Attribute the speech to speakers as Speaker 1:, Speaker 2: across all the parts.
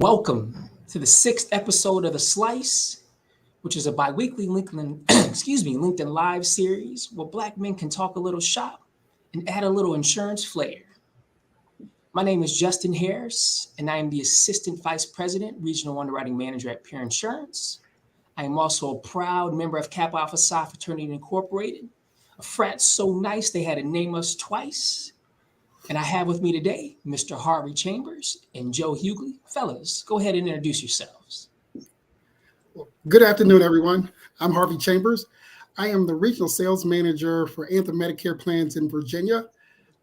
Speaker 1: Welcome to the 6th episode of The Slice, which is a bi-weekly LinkedIn Live series where Black men can talk a little shop and add a little insurance flair. My name is Justin Harris, and I am the Assistant Vice President, Regional Underwriting Manager at Peer Insurance. I am also a proud member of Kappa Alpha Psi Fraternity Incorporated, a frat so nice they had to name us twice. And I have with me today Mr. Harvey Chambers and Joe Hughley. Fellas, go ahead and introduce yourselves.
Speaker 2: Well, good afternoon, everyone. I'm Harvey Chambers. I am the Regional Sales Manager for Anthem Medicare Plans in Virginia.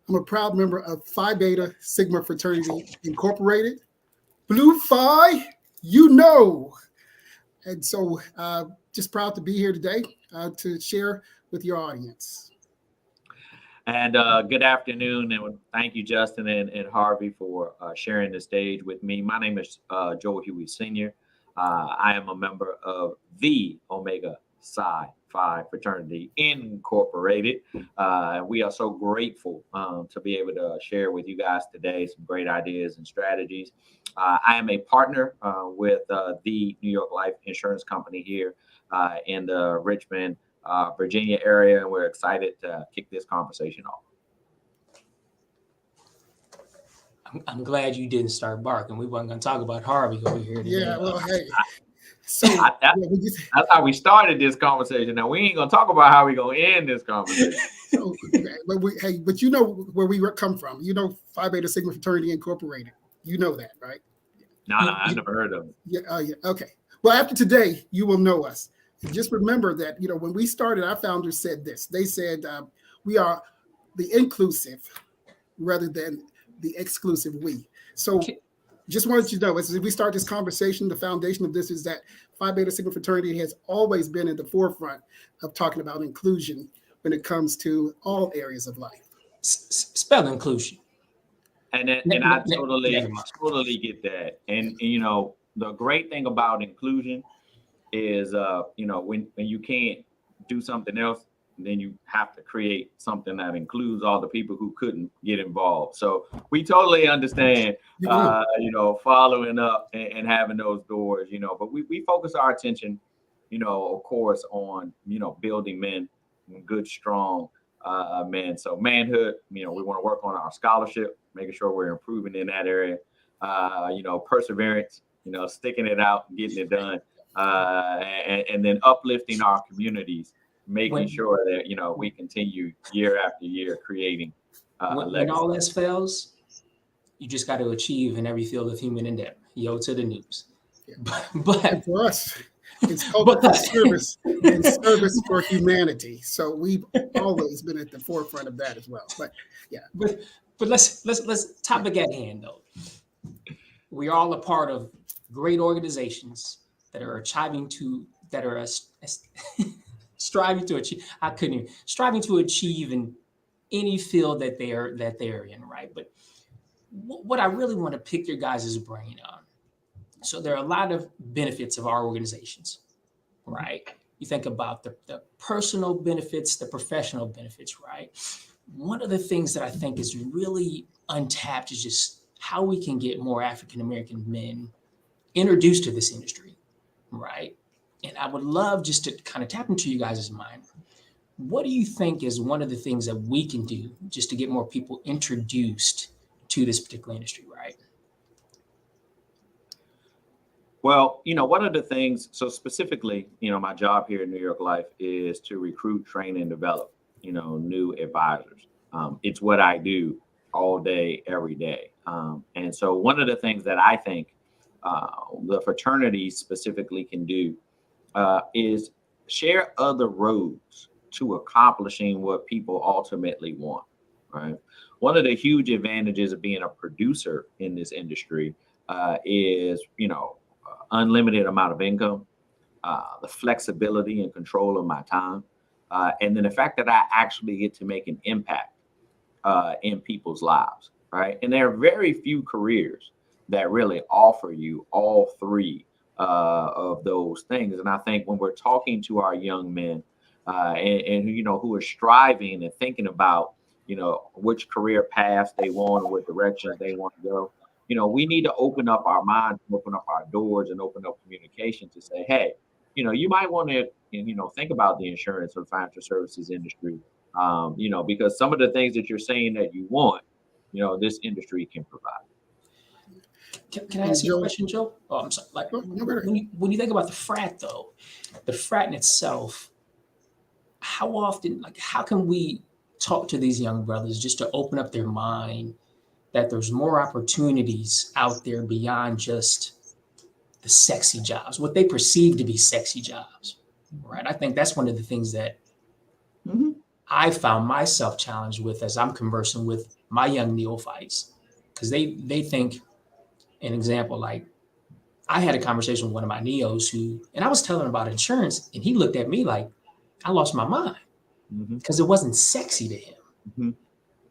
Speaker 2: I'm a proud member of Phi Beta Sigma Fraternity Incorporated. Blue Phi, you know. And so just proud to be here today to share with your audience.
Speaker 3: And good afternoon, and thank you, Justin and Harvey, for sharing the stage with me. My name is Joe Huey Sr. I am a member of the Omega Psi Phi Fraternity Incorporated. We are so grateful to be able to share with you guys today some great ideas and strategies. I am a partner with the New York Life Insurance Company here in the Richmond, Virginia area, and we're excited to kick this conversation off.
Speaker 1: I'm glad you didn't start barking. We weren't going to talk about Harvey over here today.
Speaker 2: Yeah, well, hey. So
Speaker 3: that's how we started this conversation. Now we ain't going to talk about how we're going to end this conversation.
Speaker 2: But you know where we come from. You know Phi Beta Sigma Fraternity Incorporated. You know that, right?
Speaker 3: No, I never heard of it.
Speaker 2: Yeah. Okay. Well, after today, you will know us. Just remember that, when we started, our founders said this. They said we are the inclusive rather than the exclusive we. So just wanted you to know, as we start this conversation, the foundation of this is that Phi Beta Sigma Fraternity has always been at the forefront of talking about inclusion when it comes to all areas of life.
Speaker 1: Spell inclusion.
Speaker 3: And I totally get that. And the great thing about inclusion is when you can't do something else, then you have to create something that includes all the people who couldn't get involved. So we totally understand following up and having those doors, but we focus our attention, of course, on building men, good, strong men. So manhood, we want to work on our scholarship, making sure we're improving in that area, perseverance, sticking it out, getting it done. And then uplifting our communities, making sure that we continue year after year creating
Speaker 1: when all else fails, you just got to achieve in every field of human endeavor. Yo to the news.
Speaker 2: Yeah. But for us, it's cultural service and service for humanity. So we've always been at the forefront of that as well. But yeah.
Speaker 1: But let's topic at hand though. We are all a part of great organizations that are striving to achieve in any field that they are in, right? But what I really want to pick your guys' brain on. So there are a lot of benefits of our organizations, right? you think about the personal benefits, the professional benefits, right? One of the things that I think is really untapped is just how we can get more African American men introduced to this industry, right? And I would love just to kind of tap into you guys' mind. What do you think is one of the things that we can do just to get more people introduced to this particular industry, right?
Speaker 3: Well, one of the things, so specifically, my job here at New York Life is to recruit, train, and develop, new advisors. It's what I do all day, every day. And so one of the things that I think the fraternities specifically can do is share other roads to accomplishing what people ultimately want, right? One of the huge advantages of being a producer in this industry is, unlimited amount of income, the flexibility and control of my time, and then the fact that I actually get to make an impact in people's lives, right? And there are very few careers that really offer you all three of those things. And I think when we're talking to our young men and who are striving and thinking about, which career paths they want or what directions they want to go, we need to open up our minds, open up our doors, and open up communication to say, hey, you might want to, think about the insurance or financial services industry, because some of the things that you're saying that you want, this industry can provide.
Speaker 1: Can I ask you a question, Joe? Oh, I'm sorry. Like, when you think about the frat, though, the frat in itself, how often, like, how can we talk to these young brothers just to open up their mind that there's more opportunities out there beyond just the sexy jobs, what they perceive to be sexy jobs, right? I think that's one of the things that I found myself challenged with as I'm conversing with my young neophytes, because they think, an example, like I had a conversation with one of my neos and I was telling him about insurance, and he looked at me like I lost my mind because it wasn't sexy to him.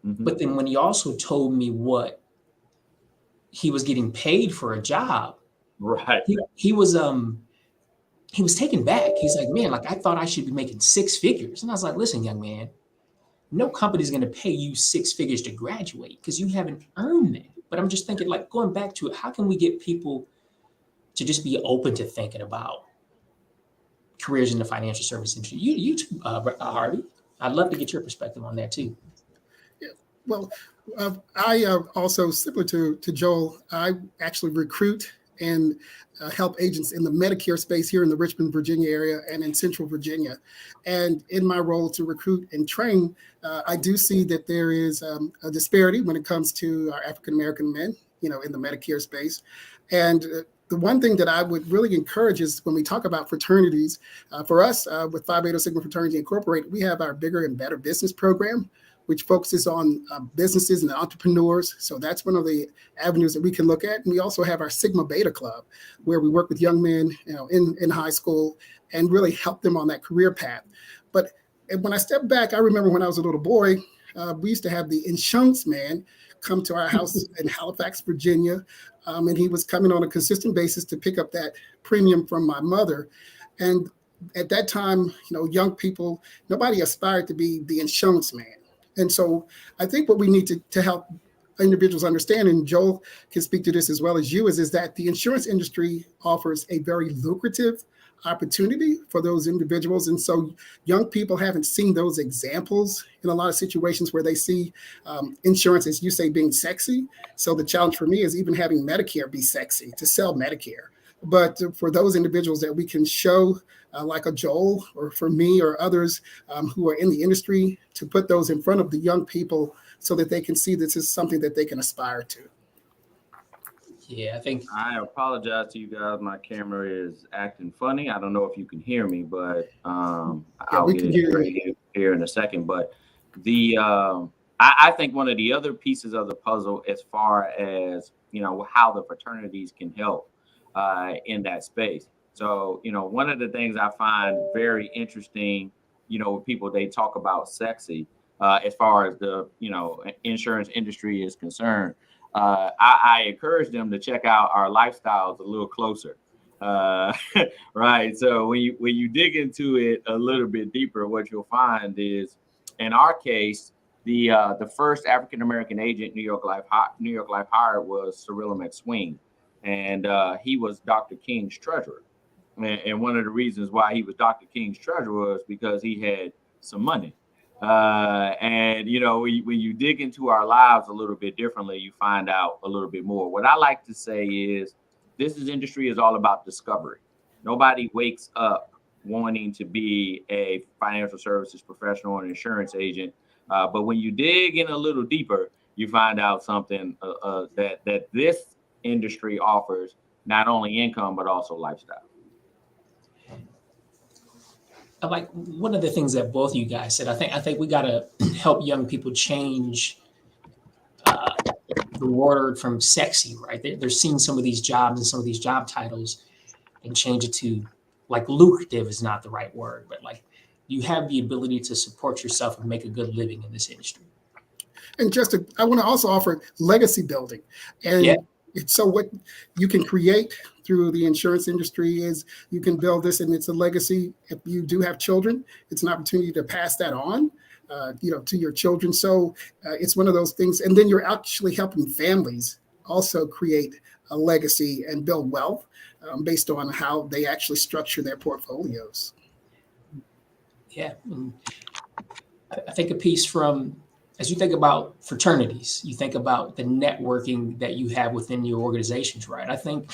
Speaker 1: But then when he also told me what he was getting paid for a job,
Speaker 3: right?
Speaker 1: He was taken back. He's like, man, like I thought I should be making six figures, and I was like, listen, young man, no company's going to pay you six figures to graduate because you haven't earned it. But I'm just thinking, like, going back to it, how can we get people to just be open to thinking about careers in the financial service industry? You too, Harvey. I'd love to get your perspective on that too.
Speaker 2: Yeah, well, I also, similar to Joel, I actually recruit and help agents in the Medicare space here in the Richmond, Virginia area and in Central Virginia. And in my role to recruit and train, I do see that there is a disparity when it comes to our African-American men, in the Medicare space. And the one thing that I would really encourage is when we talk about fraternities, for us with Phi Beta Sigma Fraternity Incorporated, we have our Bigger and Better Business program, which focuses on businesses and entrepreneurs. So that's one of the avenues that we can look at. And we also have our Sigma Beta Club, where we work with young men, in high school and really help them on that career path. But when I step back, I remember when I was a little boy, we used to have the insurance man come to our house in Halifax, Virginia. And he was coming on a consistent basis to pick up that premium from my mother. And at that time, young people, nobody aspired to be the insurance man. And so I think what we need to help individuals understand, and Joel can speak to this as well as you, is that the insurance industry offers a very lucrative opportunity for those individuals. And so young people haven't seen those examples in a lot of situations where they see insurance, as you say, being sexy. So the challenge for me is even having Medicare be sexy, to sell Medicare. But for those individuals that we can show, like a Joel or for me or others who are in the industry, to put those in front of the young people so that they can see this is something that they can aspire to.
Speaker 1: Yeah,
Speaker 3: I apologize to you guys. My camera is acting funny. I don't know if you can hear me, but I'll get it here in a second. But I think one of the other pieces of the puzzle, as far as how the fraternities can help in that space. So one of the things I find very interesting, when people, they talk about sexy, as far as the insurance industry is concerned. I encourage them to check out our lifestyles a little closer. Right. So when you dig into it a little bit deeper, what you'll find is, in our case, the first African American agent New York Life hired was Cyrilla McSween, and he was Dr. King's treasurer. And one of the reasons why he was Dr. King's treasurer was because he had some money. And when you dig into our lives a little bit differently, you find out a little bit more. What I like to say is, industry is all about discovery. Nobody wakes up wanting to be a financial services professional or an insurance agent. But when you dig in a little deeper, you find out something that this industry offers not only income, but also lifestyle.
Speaker 1: Like one of the things that both of you guys said, I think we got to help young people change the word from sexy, right? They're seeing some of these jobs and some of these job titles and change it to, like, lucrative is not the right word, but like you have the ability to support yourself and make a good living in this industry.
Speaker 2: And I want to also offer legacy building. And so what you can create through the insurance industry is you can build this, and it's a legacy. If you do have children, it's an opportunity to pass that on, to your children. So it's one of those things. And then you're actually helping families also create a legacy and build wealth based on how they actually structure their portfolios.
Speaker 1: Yeah. I think a piece from, as you think about fraternities, you think about the networking that you have within your organizations, right? I think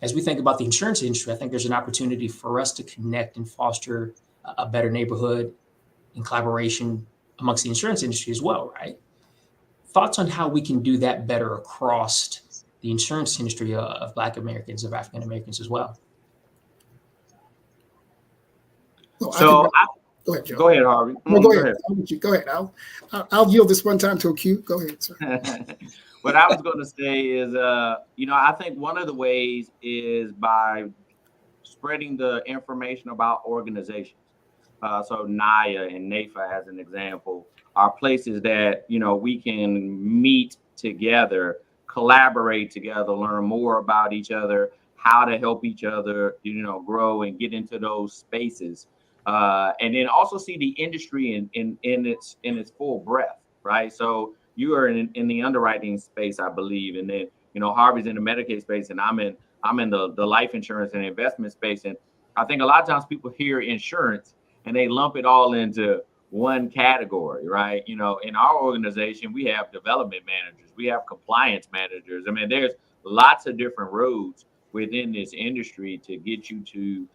Speaker 1: as we think about the insurance industry, I think there's an opportunity for us to connect and foster a better neighborhood in collaboration amongst the insurance industry as well, right? Thoughts on how we can do that better across the insurance industry of Black Americans, of African Americans as well?
Speaker 2: Well, go ahead, Joe.
Speaker 3: Go ahead, Harvey.
Speaker 2: No, go ahead. Go ahead. I'll yield this one time to a cue. Go ahead, sir.
Speaker 3: What I was going to say is, I think one of the ways is by spreading the information about organizations. So NAIA and NAIFA, as an example, are places that, we can meet together, collaborate together, learn more about each other, how to help each other, grow and get into those spaces. And then also see the industry in its full breadth, right? So you are in the underwriting space, I believe, and then Harvey's in the Medicaid space, and I'm in the life insurance and investment space. And I think a lot of times people hear insurance and they lump it all into one category, right? In our organization, we have development managers, we have compliance managers. I mean, there's lots of different roads within this industry to get you to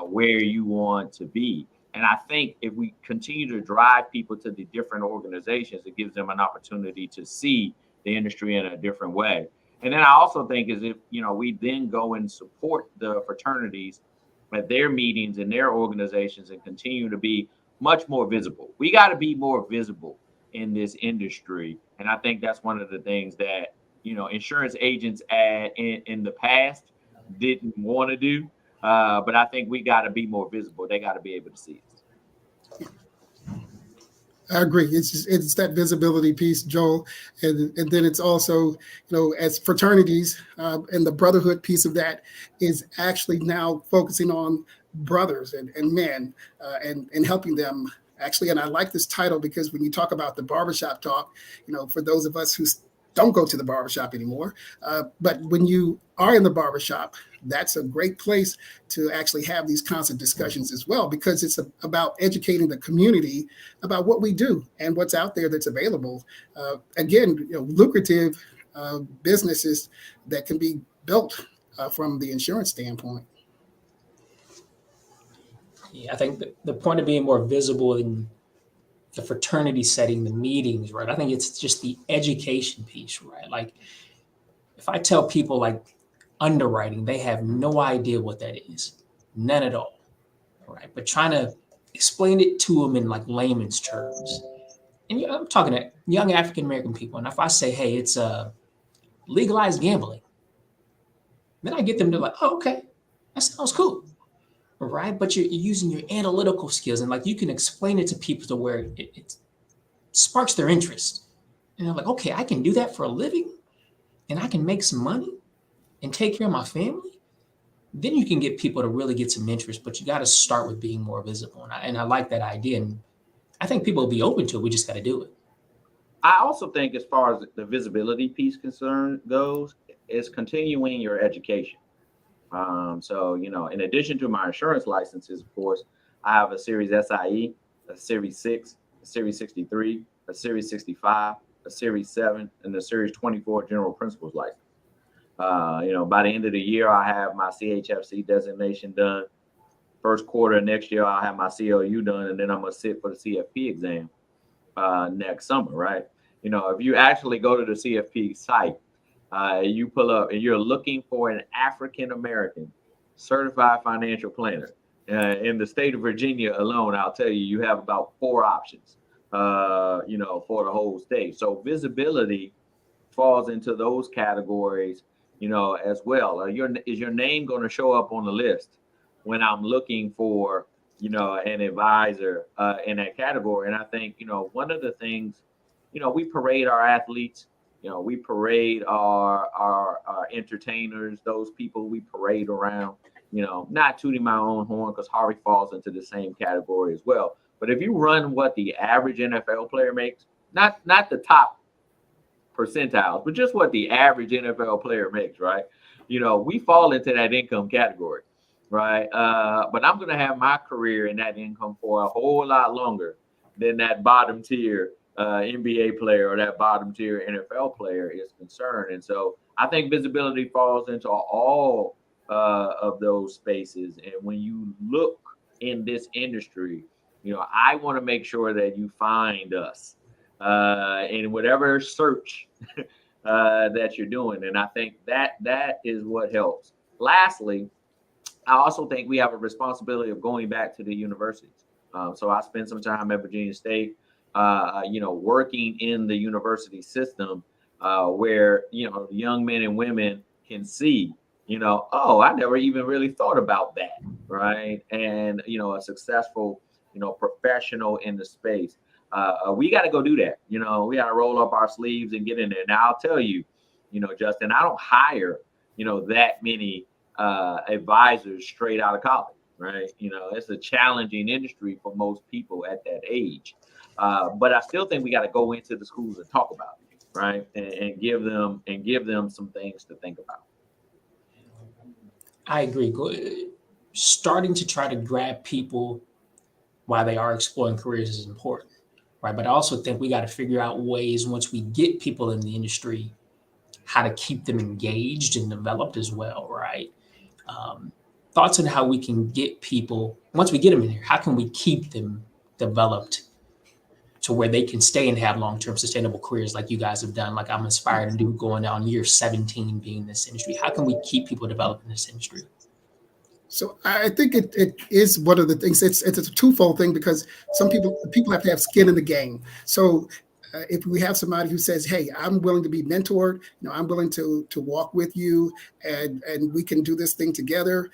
Speaker 3: where you want to be. And I think if we continue to drive people to the different organizations, it gives them an opportunity to see the industry in a different way. And then I also think is if, we then go and support the fraternities at their meetings and their organizations and continue to be much more visible. We got to be more visible in this industry. And I think that's one of the things that, insurance agents in the past didn't want to do. But I think we got to be more visible. They got to be able to see us.
Speaker 2: I agree. It's that visibility piece, Joel, and then it's also, as fraternities and the brotherhood piece of that is actually now focusing on brothers and men and helping them actually. And I like this title because when you talk about the barbershop talk, for those of us who don't go to the barbershop anymore, but when you are in the barbershop, that's a great place to actually have these constant discussions as well, because it's about educating the community about what we do and what's out there that's available. Again, lucrative businesses that can be built from the insurance standpoint.
Speaker 1: Yeah, I think the point of being more visible in the fraternity setting, the meetings, right? I think it's just the education piece, right? Like if I tell people like underwriting, they have no idea what that is, none at all, right? But trying to explain it to them in like layman's terms. And I'm talking to young African-American people. And if I say, hey, it's legalized gambling, then I get them to like, oh, okay, that sounds cool. Right, but you're using your analytical skills, and like you can explain it to people to where it sparks their interest, and they're like, okay, I can do that for a living, and I can make some money, and take care of my family. then you can get people to really get some interest, but you got to start with being more visible. And I like that idea. And I think people will be open to it. We just got to do it.
Speaker 3: I also think as far as the visibility piece concern goes, is continuing your education. So, in addition to my insurance licenses, of course, I have a Series SIE, a Series 6, a Series 63, a Series 65, a Series 7, and a Series 24 General Principles license. By the end of the year, I have my CHFC designation done. First quarter of next year, I'll have my CLU done, and then I'm going to sit for the CFP exam next summer, right? If you actually go to the CFP site, you pull up and you're looking for an African-American certified financial planner. In the state of Virginia alone, I'll tell you, you have about 4 options, for the whole state. So visibility falls into those categories, as well. Is your name going to show up on the list when I'm looking for, an advisor in that category? And I think, one of the things, we parade our athletes, we parade our entertainers, those people we parade around, not tooting my own horn, because Harvey falls into the same category as well. But if you run what the average NFL player makes, not the top percentiles, but just what the average NFL player makes, right? We fall into that income category, right? But I'm going to have my career in that income for a whole lot longer than that bottom tier NBA player or that bottom tier NFL player is concerned. And so I think visibility falls into all of those spaces. And when you look in this industry, I want to make sure that you find us in whatever search that you're doing. And I think that is what helps. Lastly, I also think we have a responsibility of going back to the universities. So I spent some time at Virginia State, working in the university system where, young men and women can see, oh, I never even really thought about that, right? And, a successful, professional in the space. We got to go do that. We got to roll up our sleeves and get in there. Now, I'll tell you, Justin, I don't hire, that many advisors straight out of college, right? It's a challenging industry for most people at that age. But I still think we got to go into the schools and talk about it, right? And give them some things to think about.
Speaker 1: I agree. Starting to try to grab people while they are exploring careers is important, right? But I also think we got to figure out ways, once we get people in the industry, how to keep them engaged and developed as well, right? Thoughts on how we can get people, once we get them in here, how can we keep them developed to where they can stay and have long-term sustainable careers like you guys have done, like I'm inspired to do, going on year 17 being in this industry? How can we keep people developed in this industry?
Speaker 2: So I think it is one of the things. It's a twofold thing, because some people have to have skin in the game. So if we have somebody who says, "Hey, I'm willing to be mentored, I'm willing to walk with you, and we can do this thing together,"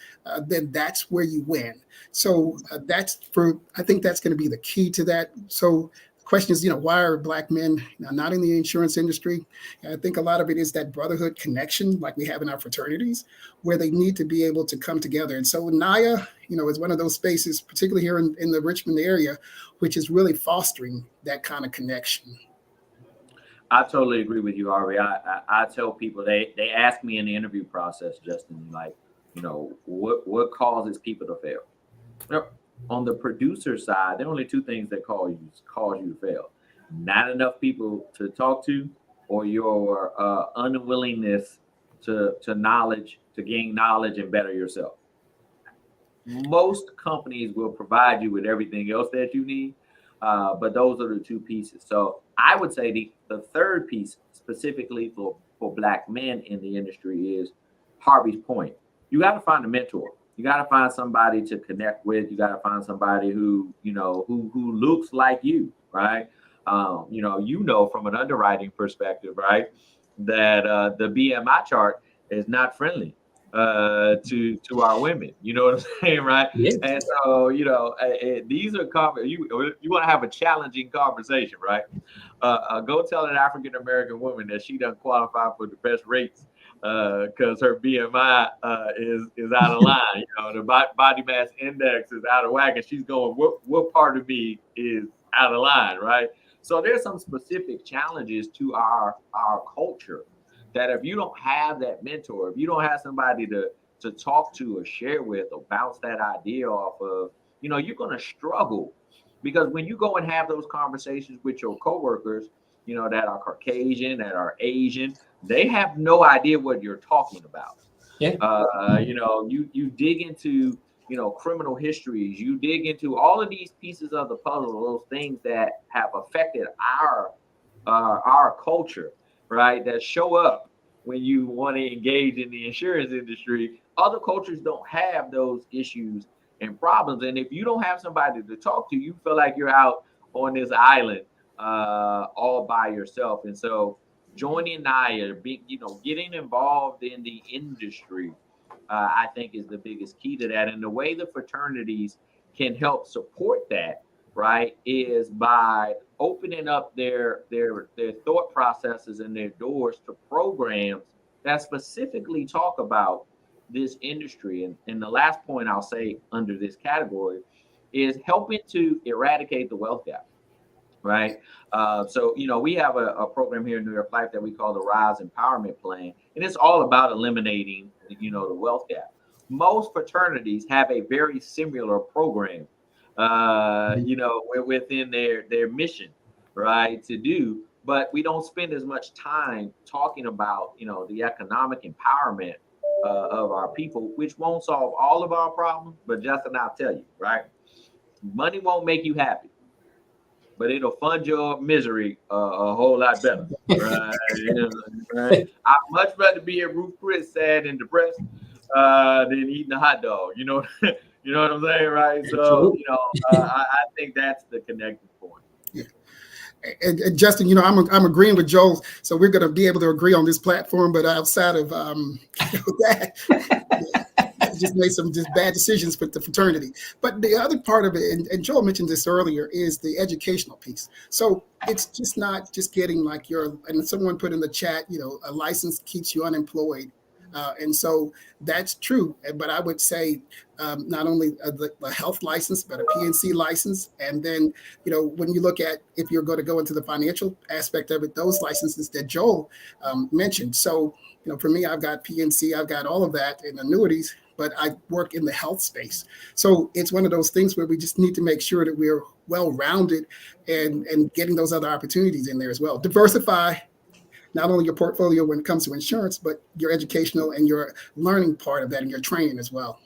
Speaker 2: then that's where you win. So I think that's going to be the key to that. So the question is, why are Black men not in the insurance industry? And I think a lot of it is that brotherhood connection, like we have in our fraternities, where they need to be able to come together. And so NIA, is one of those spaces, particularly here in the Richmond area, which is really fostering that kind of connection.
Speaker 3: I totally agree with you, Harvey. I tell people, they ask me in the interview process, Justin, like, what causes people to fail? On the producer side, there are only 2 things that cause you to fail: not enough people to talk to, or your unwillingness to gain knowledge and better yourself. Most companies will provide you with everything else that you need, but those are the 2 pieces. So I would say the third piece, specifically for Black men in the industry, is Harvey's point. You got to find a mentor. You got to find somebody to connect with. You got to find somebody who looks like you, right? From an underwriting perspective, right, that the BMI chart is not friendly to our women. You know what I'm saying, right?
Speaker 1: Yeah.
Speaker 3: And so, these are you want to have a challenging conversation, right? Go tell an African American woman that she doesn't qualify for the best rates because her BMI is out of line. You know, the body mass index is out of whack, and she's going, what part of me is out of line, right? So there's some specific challenges to our culture that if you don't have that mentor, if you don't have somebody to talk to or share with or bounce that idea off of, you know, you're going to struggle. Because when you go and have those conversations with your coworkers, you know, that are Caucasian, that are Asian, they have no idea what you're talking about.
Speaker 1: Yeah.
Speaker 3: You know, you dig into, you know, criminal histories, you dig into all of these pieces of the puzzle, those things that have affected our culture, right? That show up when you want to engage in the insurance industry. Other cultures don't have those issues and problems. And if you don't have somebody to talk to, you feel like you're out on this island all by yourself. And so joining NIA, you know, getting involved in the industry, I think is the biggest key to that. And the way the fraternities can help support that, right, is by opening up their thought processes and their doors to programs that specifically talk about this industry. And the last point I'll say under this category is helping to eradicate the wealth gap. Right. So, you know, we have a program here in New York Life that we call the Rise Empowerment Plan, and it's all about eliminating, you know, the wealth gap. Most fraternities have a very similar program, you know, within their mission, right, to do, but we don't spend as much time talking about, you know, the economic empowerment of our people, which won't solve all of our problems. But Justin, I'll tell you, right, money won't make you happy, but it'll fund your misery a whole lot better, right? Right? I'd much rather be at Ruth Chris sad and depressed than eating a hot dog. You know, you know what I'm saying, right? So, you know, I think that's the connecting point.
Speaker 2: Yeah. And Justin, you know, I'm agreeing with Joel, so we're going to be able to agree on this platform. But outside of that, just made some just bad decisions with the fraternity. But the other part of it, and Joel mentioned this earlier, is the educational piece. So it's just not just getting like and someone put in the chat, you know, a license keeps you unemployed. And so that's true. But I would say not only the health license, but a PNC license. And then, you know, when you look at if you're going to go into the financial aspect of it, those licenses that Joel mentioned. So, you know, for me, I've got PNC, I've got all of that in annuities, but I work in the health space. So it's one of those things where we just need to make sure that we're well-rounded and getting those other opportunities in there as well. Diversify not only your portfolio when it comes to insurance, but your educational and your learning part of that and your training as well.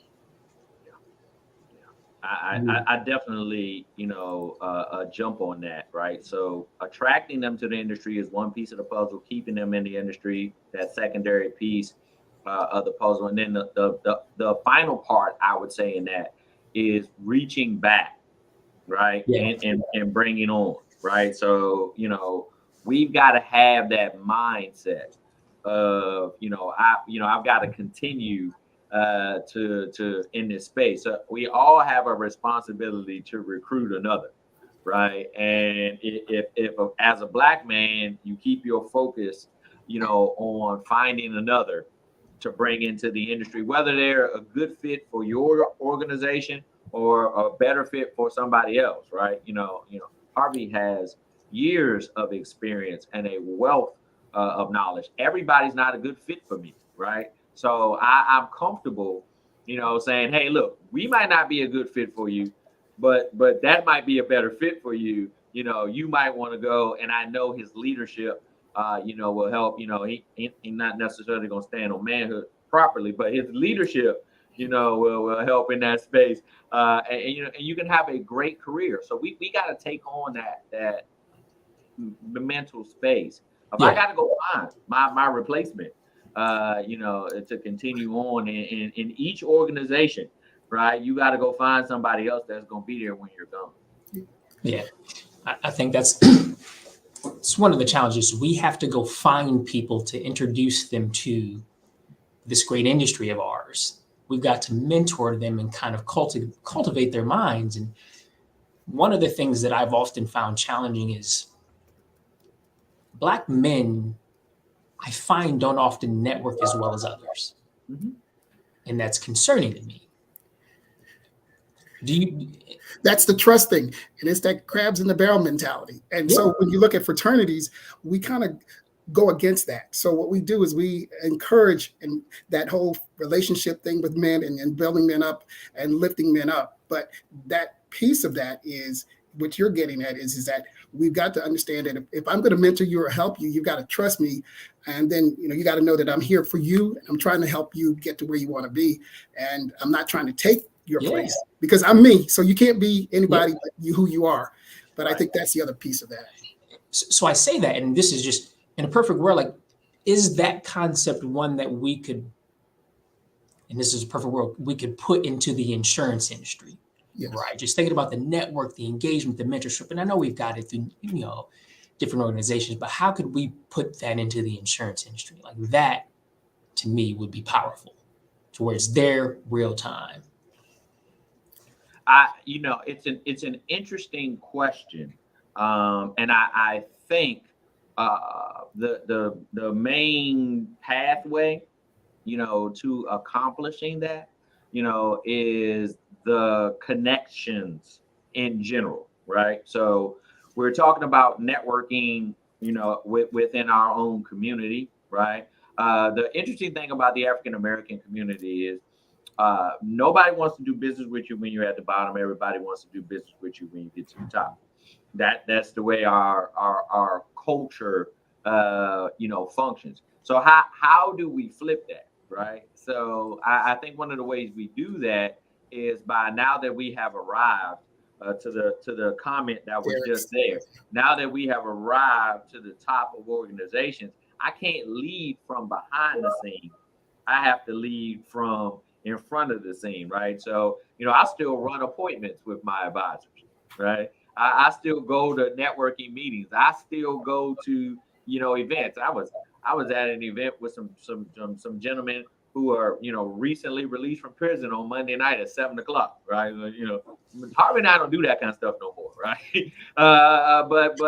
Speaker 3: I definitely, you know, jump on that, right? So attracting them to the industry is one piece of the puzzle, keeping them in the industry, that secondary piece of the puzzle. And then the final part, I would say, in that is reaching back, right? Yeah. And bringing on, right? So, you know, we've got to have that mindset of, I've got to continue to in this space. So we all have a responsibility to recruit another, right? And if as a Black man, you keep your focus, on finding another to bring into the industry, whether they're a good fit for your organization or a better fit for somebody else, right? Harvey has years of experience and a wealth of knowledge. Everybody's not a good fit for me, right? So I'm comfortable, saying, hey, look, we might not be a good fit for you, but that might be a better fit for you. You might want to go, and I know his leadership, will help. He's not necessarily going to stand on manhood properly, but his leadership, will help in that space. And you can have a great career. So we got to take on that mental space. If I got to go find my replacement, to continue on in each organization, right? You got to go find somebody else that's going to be there when you're gone.
Speaker 1: Yeah, I think that's it's one of the challenges. We have to go find people to introduce them to this great industry of ours. We've got to mentor them and kind of cultivate their minds. And one of the things that I've often found challenging is Black men I find don't often network as well as others.
Speaker 3: Mm-hmm.
Speaker 1: And that's concerning to me.
Speaker 2: That's the trust thing. And it's that crabs in the barrel mentality. And so when you look at fraternities, we kind of go against that. So what we do is we encourage and that whole relationship thing with men and building men up and lifting men up. But that piece of that is what you're getting at is that we've got to understand that if I'm going to mentor you or help you, you've got to trust me. And then, you got to know that I'm here for you. I'm trying to help you get to where you want to be. And I'm not trying to take your place because I'm me. So you can't be anybody but who you are. But I think that's the other piece of that.
Speaker 1: So I say that, and this is just in a perfect world, like, is that concept one that we could, and this is a perfect world, we could put into the insurance industry, right? Just thinking about the network, the engagement, the mentorship. And I know we've got it through, different organizations, but how could we put that into the insurance industry? Like that, to me, would be powerful to where it's there real time.
Speaker 3: It's an interesting question. And I think the main pathway, to accomplishing that, is the connections in general, right? So we're talking about networking, within our own community, right? The interesting thing about the African American community is nobody wants to do business with you when you're at the bottom. Everybody wants to do business with you when you get to the top. That's the way our culture functions. So how do we flip that, right? So I think one of the ways we do that is by, now that we have arrived to the comment that was just there, now that we have arrived to the top of organizations, I can't lead from behind the scene. I have to lead from in front of the scene, right? So, I still run appointments with my advisors, right? I still go to networking meetings. I still go to, events. I was at an event with some gentlemen who are, recently released from prison on Monday night at 7:00, right? Harvey and I don't do that kind of stuff no more, right? But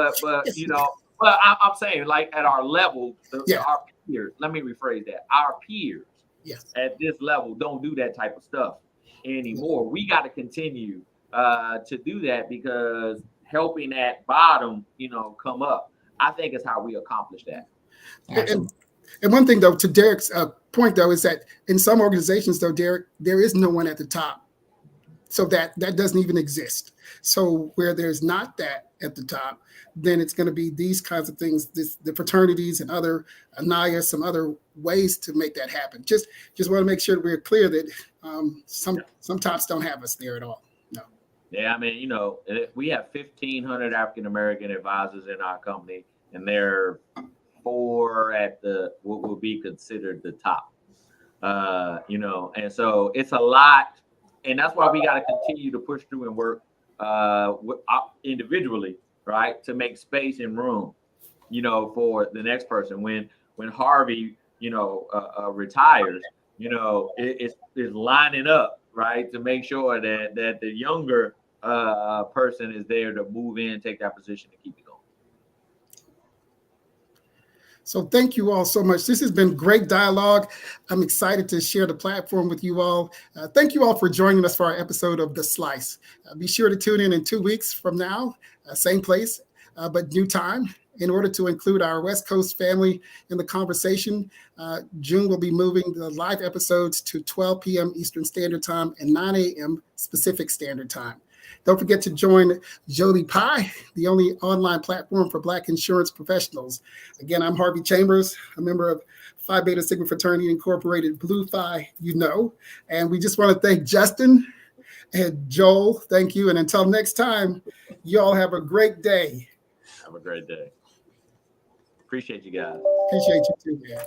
Speaker 3: I'm saying, like, at our level, our peers, let me rephrase that. Our peers at this level don't do that type of stuff anymore. We got to continue to do that, because helping that bottom, come up, I think is how we accomplish that.
Speaker 2: And one thing, though, to Derek's point, though, is that in some organizations, though, Derek, there is no one at the top. So that doesn't even exist. So where there's not that at the top, then it's going to be these kinds of things, the fraternities and other Anaya, some other ways to make that happen. Just want to make sure that we're clear that some tops don't have us there at all. No.
Speaker 3: Yeah, I mean, we have 1,500 African American advisors in our company, and they're 4 at what would be considered the top. And so it's a lot, and that's why we got to continue to push through and work individually, right, to make space and room, for the next person. When Harvey, retires, it's lining up, right, to make sure that the younger person is there to move in, take that position, and keep it going.
Speaker 2: So thank you all so much. This has been great dialogue. I'm excited to share the platform with you all. Thank you all for joining us for our episode of The Slice. Be sure to tune in 2 weeks from now, same place, but new time. In order to include our West Coast family in the conversation, June will be moving the live episodes to 12 p.m. Eastern Standard Time and 9 a.m. Pacific Standard Time. Don't forget to join Jody Pie, the only online platform for Black insurance professionals. Again, I'm Harvey Chambers, a member of Phi Beta Sigma Fraternity Incorporated, Blue Phi, and we just want to thank Justin and Joel. Thank you. And until next time, you all have a great day.
Speaker 3: Have a great day. Appreciate you guys.
Speaker 2: Appreciate you too, man.